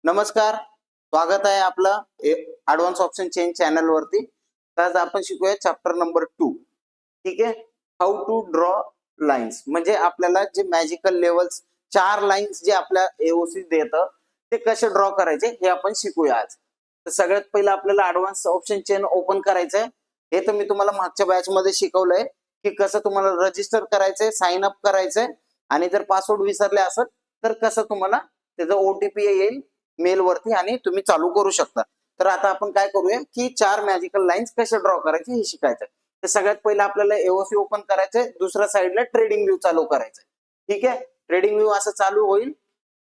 नमस्कार, स्वागत आहे आपलं ऍडव्हान्स ऑप्शन चेंज चॅनल वरती. तर आज आपण शिकूया चॅप्टर नंबर 2. ठीक आहे. हाऊ टू ड्रॉ लाईन्स, म्हणजे आपल्याला जे मॅजिकल लेवल्स 4 लाईन्स जे आपल्या एओसी देतं ते कसे ड्रॉ करायचे हे आपण शिकूया आज. तर सगळ्यात पहिलं आपल्याला ऍडव्हान्स ऑप्शन चेन ओपन करायचंय. हे तर मी तुम्हाला मागच्या बॅच मध्ये शिकवलंय की कसं तुम्हाला रजिस्टर करायचंय, साइन अप करायचंय आणि जर पासवर्ड विसरले असेल तर कसं तुम्हाला त्याचा ओटीपी येईल मेल वरती आणि तुम्ही चालू करू शकता. तर आता आपण काय करूया की 4 मॅजिकल लाईन्स कसे ड्रॉ करायचे हे शिकायचं. तर सगळ्यात पहिलं आपल्याला एओसी ओपन करायचंय, दुसऱ्या साईडला ट्रेडिंग व्ह्यू चालू करायचंय. ठीक आहे. ट्रेडिंग व्ह्यू असं चालू होईल.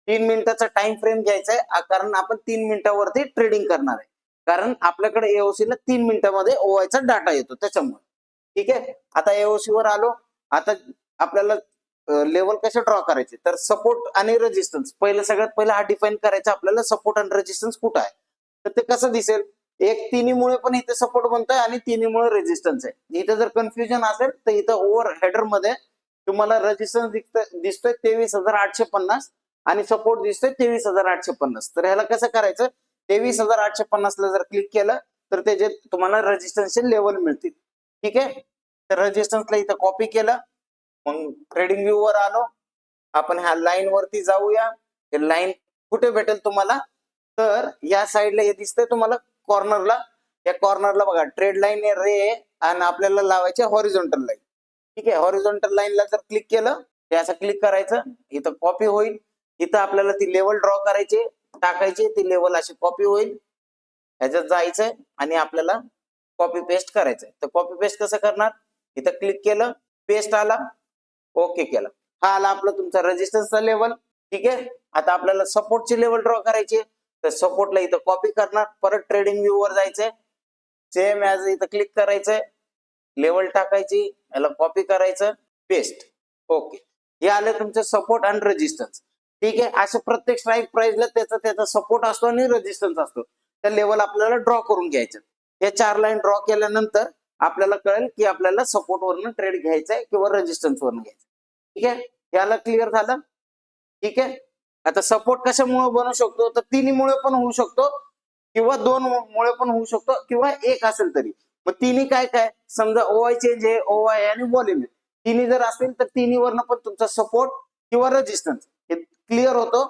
3 मिनिटाचा टाइम फ्रेम घ्यायचा आहे, कारण आपण 3 मिनिटावरती ट्रेडिंग करणार आहे. कारण आपल्याकडे एओसी ला 3 मिनिटांमध्ये ओवायचा डाटा येतो त्याच्यामुळे. ठीक आहे. आता एओसी वर आलो. आता आपल्याला लेवल कसे ड्रॉ करायचे, तर सपोर्ट आणि रेजिस्टन्स सगळ्यात पहिला हा डिफाइन करायचा आपल्याला. सपोर्ट आणि रेजिस्टन्स कुठं आहे तर ते कसं दिसेल, एक तिन्हीमुळे पण इथे सपोर्ट बनतोय आणि तिन्हीमुळे रेजिस्टन्स आहे. इथे जर कन्फ्युजन असेल तर इथं ओव्हर हेडर मध्ये तुम्हाला रेजिस्टन्स दिसतोय 23,850 आणि सपोर्ट दिसतोय 23,850. तर ह्याला कसं करायचं, 23,850 ला जर क्लिक केलं तर त्याचे तुम्हाला रेजिस्टन्सचे लेवल मिळतील. ठीक आहे. तर रेजिस्टन्सला इथं कॉपी केलं. मग ट्रेडिंग व्ह्यू वर आलो. आपण ह्या लाईन वरती जाऊया. हे लाईन कुठे भेटेल तुम्हाला, तर या साईडला हे दिसतंय तुम्हाला कॉर्नरला. या कॉर्नरला बघा ट्रेड लाईन रे आणि आपल्याला लावायचे हॉरिझॉन्टल लाईन. ठीक आहे. हॉरिझॉन्टल लाईनला जर क्लिक केलं ते असं क्लिक करायचं, इथं कॉपी होईल. इथं आपल्याला ती लेवल ड्रॉ करायची, टाकायची, ती लेवल अशी कॉपी होईल. ह्याच्यात जायचंय आणि आपल्याला कॉपी पेस्ट करायचंय. तर कॉपी पेस्ट कसं करणार, इथं क्लिक केलं, पेस्ट आला, ओके केलं. हा आला आपला तुमचा रेजिस्टन्सचा लेवल. ठीक आहे. आता आपल्याला सपोर्टची लेवल ड्रॉ करायची, तर सपोर्टला इथं कॉपी करणार, परत ट्रेडिंग व्ह्यू वर जायचंय, सेम ऍज इथं क्लिक करायचंय, लेवल टाकायची, याला कॉपी करायचं, पेस्ट, ओके. हे आले तुमचे सपोर्ट आणि रेजिस्टन्स. ठीक आहे. असे प्रत्येक स्ट्राईक प्राइसला त्याचा सपोर्ट असतो आणि रेजिस्टन्स असतो. त्या लेवल आपल्याला ड्रॉ करून घ्यायचं. हे 4 लाईन ड्रॉ केल्यानंतर आपल्याला कळेल की आपल्याला सपोर्ट वरनं ट्रेड घ्यायचंय किंवा रेजिस्टन्स वरनं घ्यायचं. ठीक आहे. याला क्लिअर झालं. ठीक आहे. आता सपोर्ट कशामुळे बनवू शकतो, तर तिन्हीमुळे पण होऊ शकतो किंवा 2 मुळे पण होऊ शकतो किंवा एक असेल तरी. मग तिन्ही काय काय, समजा ओआय चेंज आहे, ओआय आणि व्हॉल्यूम आहे, तिन्ही जर असतील तर तिन्ही वरनं पण तुमचा सपोर्ट किंवा रेजिस्टन्स हे क्लिअर होतो.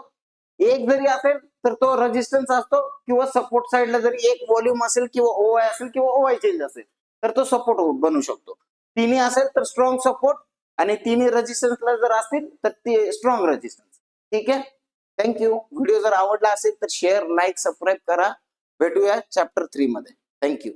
एक जरी असेल तर तो रेजिस्टन्स असतो किंवा सपोर्ट साईडला जरी एक व्हॉल्यूम असेल किंवा ओआय असेल किंवा ओआय चेंज असेल तर तो सपोर्ट बनू शकतो. तिन्ही असेल तर स्ट्रॉंग सपोर्ट आणि तिन्ही रेजिस्टन्सला जर असतील तर ते स्ट्रॉंग रेजिस्टन्स. ठीक आहे. थँक्यू. व्हिडिओ जर आवडला असेल तर शेअर, लाईक, सबस्क्राईब करा. भेटूया चॅप्टर 3 मध्ये. थँक्यू.